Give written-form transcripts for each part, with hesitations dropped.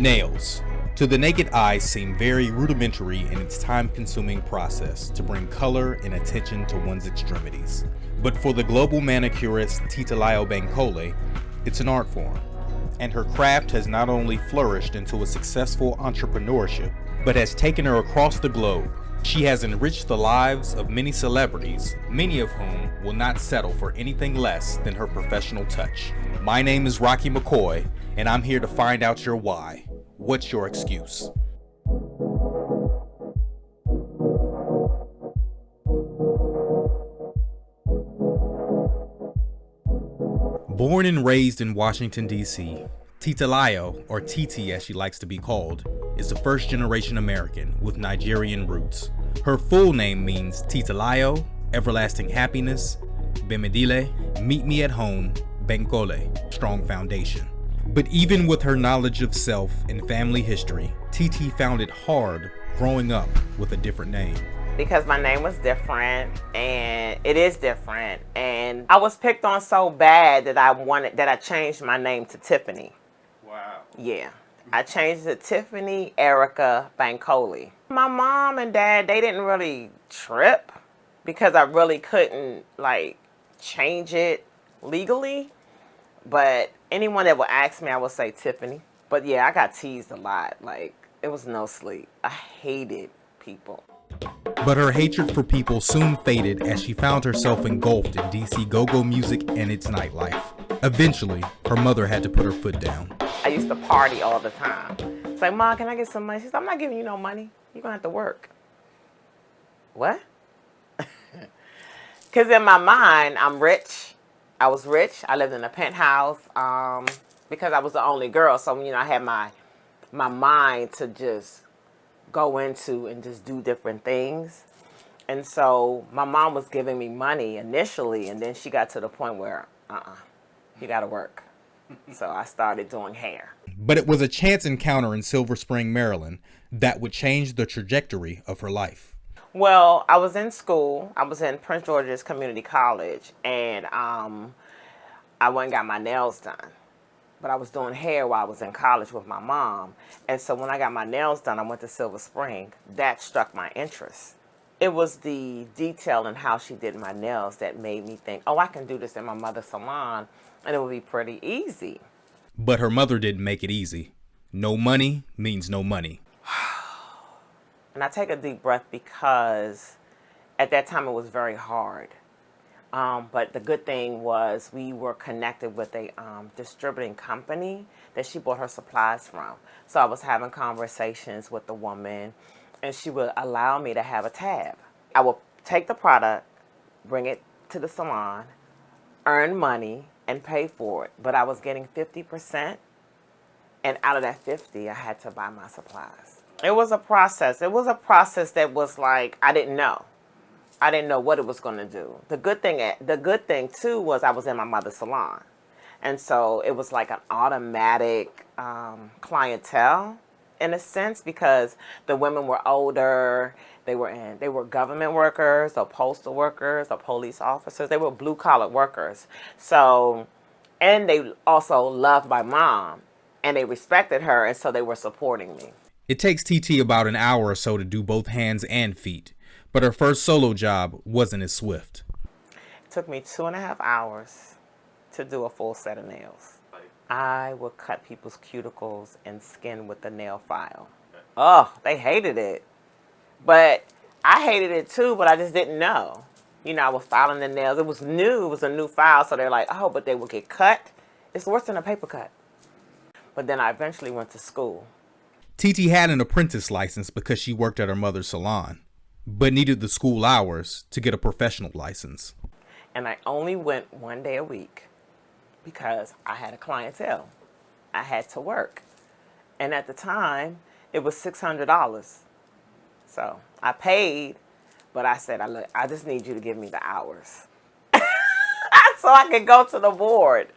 Nails, to the naked eye, seem very rudimentary in its time-consuming process to bring color and attention to one's extremities. But for the global manicurist Titalayo Bankole, it's an art form, and her craft has not only flourished into a successful entrepreneurship, but has taken her across the globe. She has enriched the lives of many celebrities, many of whom will not settle for anything less than her professional touch. My name is Rocky McCoy, and I'm here to find out your why. What's your excuse? Born and raised in Washington, D.C., Titalayo, or Titi as she likes to be called, is a first-generation American with Nigerian roots. Her full name means Titalayo, Everlasting Happiness, Bemidile, Meet Me at Home, Bankole, Strong Foundation. But even with her knowledge of self and family history, Titi found it hard growing up with a different name. Because my name was different, and it is different, and I was picked on so bad that I changed my name to Tiffany. Wow. Yeah, I changed it to Tiffany Erica Bankole. My mom and dad, they didn't really trip because I really couldn't change it legally. But anyone that would ask me, I would say Tiffany. But yeah, I got teased a lot. It was no sleep. I hated people. But her hatred for people soon faded as she found herself engulfed in DC go-go music and its nightlife. Eventually, her mother had to put her foot down. I used to party all the time. It's like, Mom, can I get some money? She said, I'm not giving you no money. You're going to have to work. What? Because in my mind, I'm rich. I was rich. I lived in a penthouse because I was the only girl. So, I had my mind to just go into and just do different things. And so my mom was giving me money initially, and then she got to the point where, you got to work. So I started doing hair. But it was a chance encounter in Silver Spring, Maryland, that would change the trajectory of her life. Well, I was in school. I was in Prince George's Community College, and I went and got my nails done. But I was doing hair while I was in college with my mom. And so when I got my nails done, I went to Silver Spring. That struck my interest. It was the detail in how she did my nails that made me think, oh, I can do this in my mother's salon, and it would be pretty easy. But her mother didn't make it easy. No money means no money. And I take a deep breath because at that time it was very hard. But the good thing was we were connected with a distributing company that she bought her supplies from. So I was having conversations with the woman, and she would allow me to have a tab. I would take the product, bring it to the salon, earn money, and pay for it. But I was getting 50%, and out of that 50, I had to buy my supplies. It was a process. It was a process that was I didn't know. I didn't know what it was going to do. The good thing too was I was in my mother's salon. And so it was like an automatic clientele in a sense, because the women were older. They were government workers or postal workers or police officers. They were blue collar workers. So, and they also loved my mom and they respected her. And so they were supporting me. It takes TT about an hour or so to do both hands and feet, but her first solo job wasn't as swift. It took me 2.5 hours to do a full set of nails. I would cut people's cuticles and skin with the nail file. Oh, they hated it. But I hated it too, but I just didn't know. I was filing the nails. It was new. It was a new file, so they're like, oh, but they would get cut. It's worse than a paper cut. But then I eventually went to school. TT had an apprentice license because she worked at her mother's salon, but needed the school hours to get a professional license. And I only went 1 day a week because I had a clientele. I had to work. And at the time, it was $600. So I paid, but I said, I just need you to give me the hours so I could go to the board.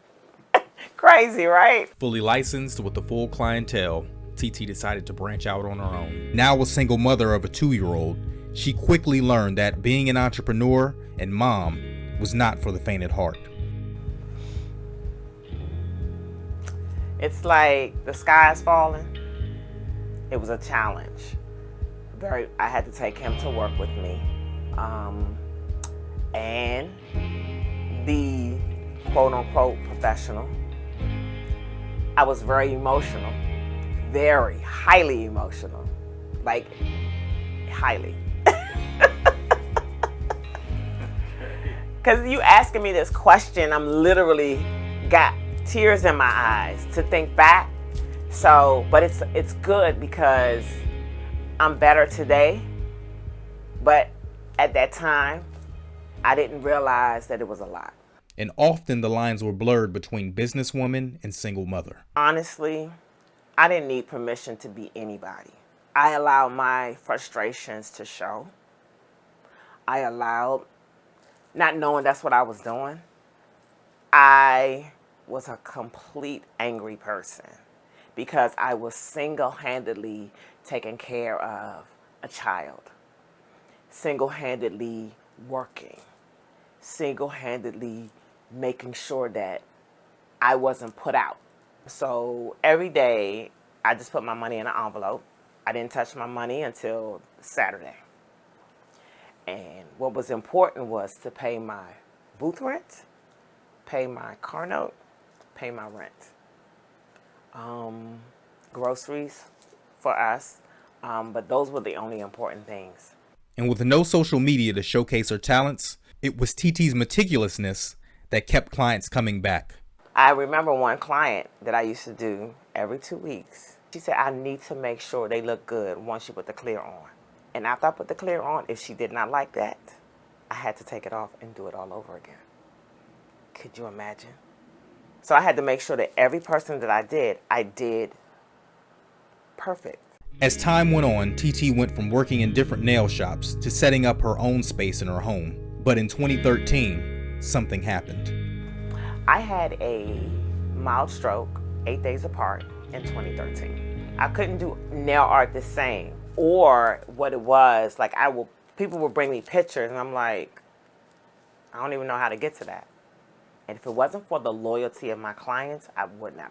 Crazy, right? Fully licensed with the full clientele, TT decided to branch out on her own. Now a single mother of a 2-year-old, she quickly learned that being an entrepreneur and mom was not for the faint at heart. It's like the sky is falling It was a challenge. I had to take him to work with me. And be quote unquote professional. I was very emotional, very highly emotional, like highly. Because you asking me this question, I'm literally got tears in my eyes to think back. So, but it's good because I'm better today. But at that time, I didn't realize that it was a lot. And often the lines were blurred between businesswoman and single mother. Honestly, I didn't need permission to be anybody. I allowed my frustrations to show. I allowed, not knowing that's what I was doing, I was a complete angry person because I was single-handedly taking care of a child, single-handedly working, single-handedly making sure that I wasn't put out. So every day, I just put my money in an envelope. I didn't touch my money until Saturday. And what was important was to pay my booth rent, pay my car note, pay my rent. Groceries for us, but those were the only important things. And with no social media to showcase her talents, it was TT's meticulousness that kept clients coming back. I remember one client that I used to do every 2 weeks. She said, I need to make sure they look good once you put the clear on. And after I put the clear on, if she did not like that, I had to take it off and do it all over again. Could you imagine? So I had to make sure that every person that I did perfect. As time went on, TT went from working in different nail shops to setting up her own space in her home. But in 2013, something happened. I had a mild stroke 8 days apart in 2013. I couldn't do nail art the same. Or what it was, like people would bring me pictures and I'm like, I don't even know how to get to that. And if it wasn't for the loyalty of my clients, I wouldn't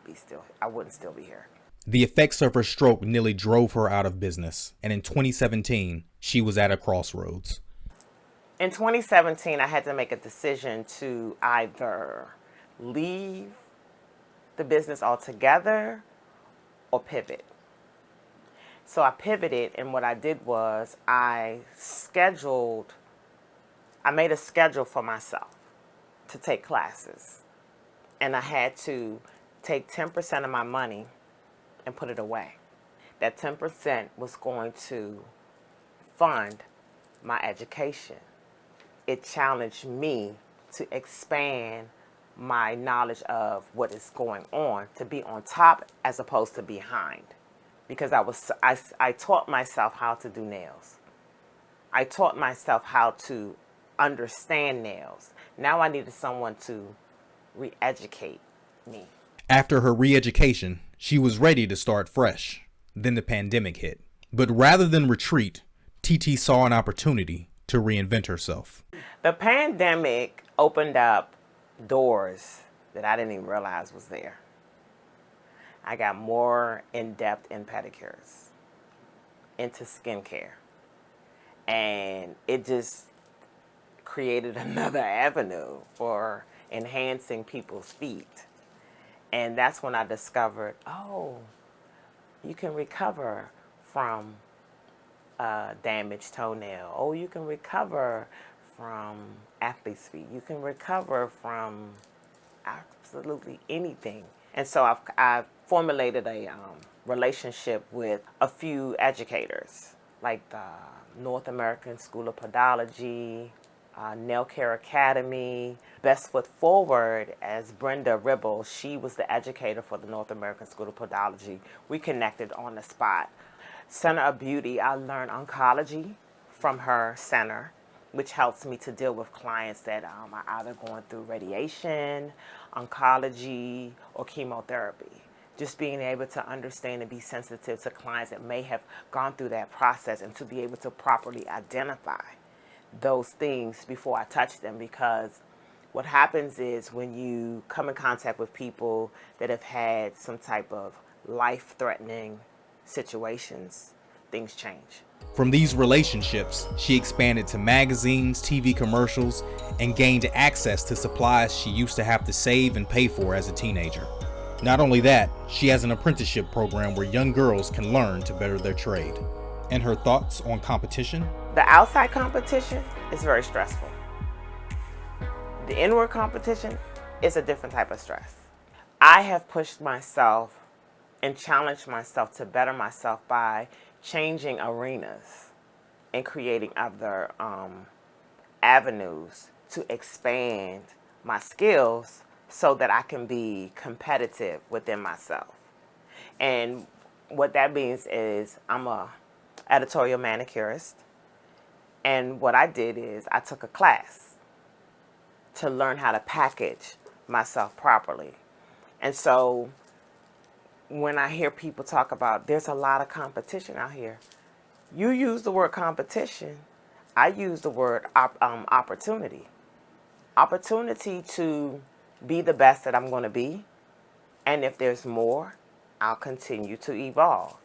still be here. The effects of her stroke nearly drove her out of business. And in 2017, she was at a crossroads. In 2017, I had to make a decision to either leave the business altogether or pivot. So I pivoted, and what I did was I made a schedule for myself to take classes. And I had to take 10% of my money and put it away. That 10% was going to fund my education. It challenged me to expand my knowledge of what is going on, to be on top as opposed to behind. Because I taught myself how to do nails. I taught myself how to understand nails. Now I needed someone to re-educate me. After her re-education, she was ready to start fresh. Then the pandemic hit. But rather than retreat, TT saw an opportunity to reinvent herself. The pandemic opened up doors that I didn't even realize was there. I got more in-depth in pedicures, into skincare, and it just created another avenue for enhancing people's feet. And that's when I discovered, oh, you can recover from damaged toenail. Oh, you can recover from athlete's feet. You can recover from absolutely anything. And so I've formulated a relationship with a few educators, like the North American School of Podology, Nail Care Academy, Best Foot Forward, as Brenda Ribble. She was the educator for the North American School of Podology. We connected on the spot. Center of Beauty, I learned oncology from her center, which helps me to deal with clients that are either going through radiation, oncology, or chemotherapy. Just being able to understand and be sensitive to clients that may have gone through that process and to be able to properly identify those things before I touch them, because what happens is when you come in contact with people that have had some type of life-threatening situations, things change. From these relationships, she expanded to magazines, TV commercials, and gained access to supplies she used to have to save and pay for as a teenager. Not only that, she has an apprenticeship program where young girls can learn to better their trade. And her thoughts on competition? The outside competition is very stressful. The inward competition is a different type of stress. I have pushed myself and challenged myself to better myself by changing arenas and creating other avenues to expand my skills so that I can be competitive within myself. And what that means is I'm a editorial manicurist, and what I did is I took a class to learn how to package myself properly. And so when I hear people talk about there's a lot of competition out here, you use the word competition, I use the word opportunity. Opportunity to be the best that I'm going to be, and if there's more, I'll continue to evolve.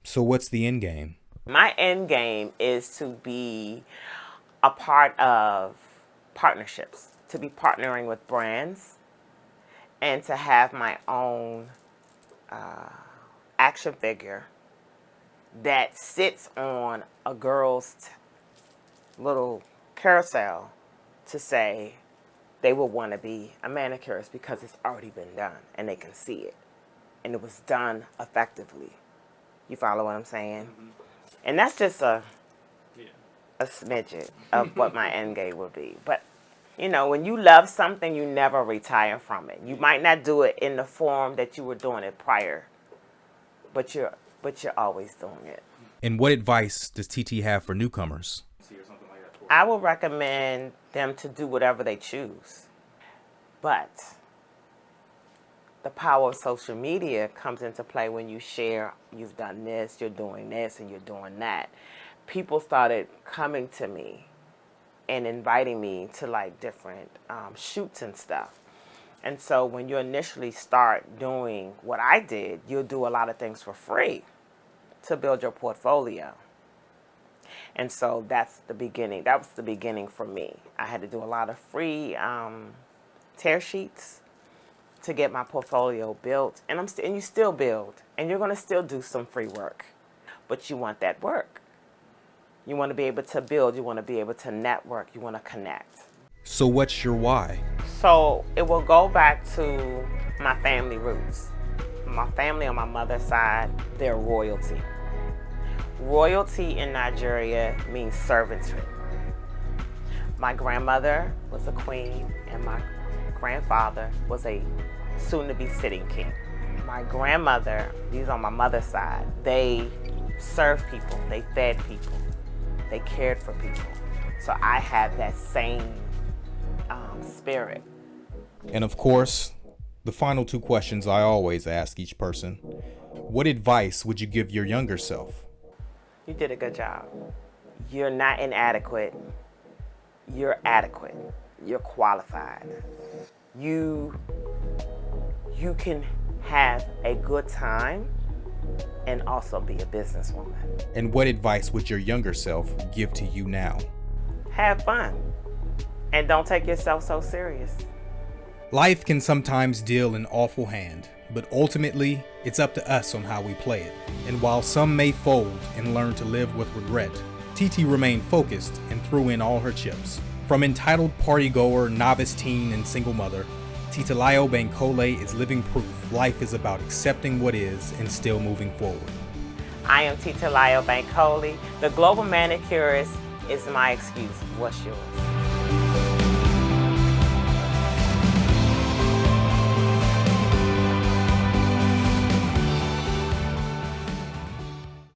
So what's the end game? My end game is to be a part of partnerships, to be partnering with brands, and to have my own action figure that sits on a girl's little carousel to say they will want to be a manicurist because it's already been done and they can see it. And it was done effectively. You follow what I'm saying? Mm-hmm. And that's just a smidget of what my end game will be. But you know, when you love something, you never retire from it. You might not do it in the form that you were doing it prior, but you're always doing it. And what advice does TT have for newcomers? I will recommend them to do whatever they choose. But the power of social media comes into play when you share, you've done this, you're doing this, and you're doing that. People started coming to me and inviting me to like different shoots and stuff. And so when you initially start doing what I did, you'll do a lot of things for free to build your portfolio. And so that's the beginning. That was the beginning for me. I had to do a lot of free tear sheets to get my portfolio built. And you still build. And you're going to still do some free work. But you want that work. You want to be able to build. You want to be able to network. You want to connect. So what's your why? So it will go back to my family roots. My family on my mother's side, they're royalty. Royalty in Nigeria means servanthood. My grandmother was a queen, and my grandfather was a soon-to-be sitting king. My grandmother, these on my mother's side, they served people, they fed people, they cared for people. So I have that same spirit. And of course, the final two questions I always ask each person. What advice would you give your younger self? You did a good job. You're not inadequate. You're adequate. You're qualified. You can have a good time and also be a businesswoman. And what advice would your younger self give to you now? Have fun. And don't take yourself so serious. Life can sometimes deal an awful hand, but ultimately, it's up to us on how we play it. And while some may fold and learn to live with regret, TT remained focused and threw in all her chips. From entitled partygoer, novice teen, and single mother, Titalayo Bankole is living proof life is about accepting what is and still moving forward. I am Titalayo Bankole. The Global Manicurist is my excuse. What's yours?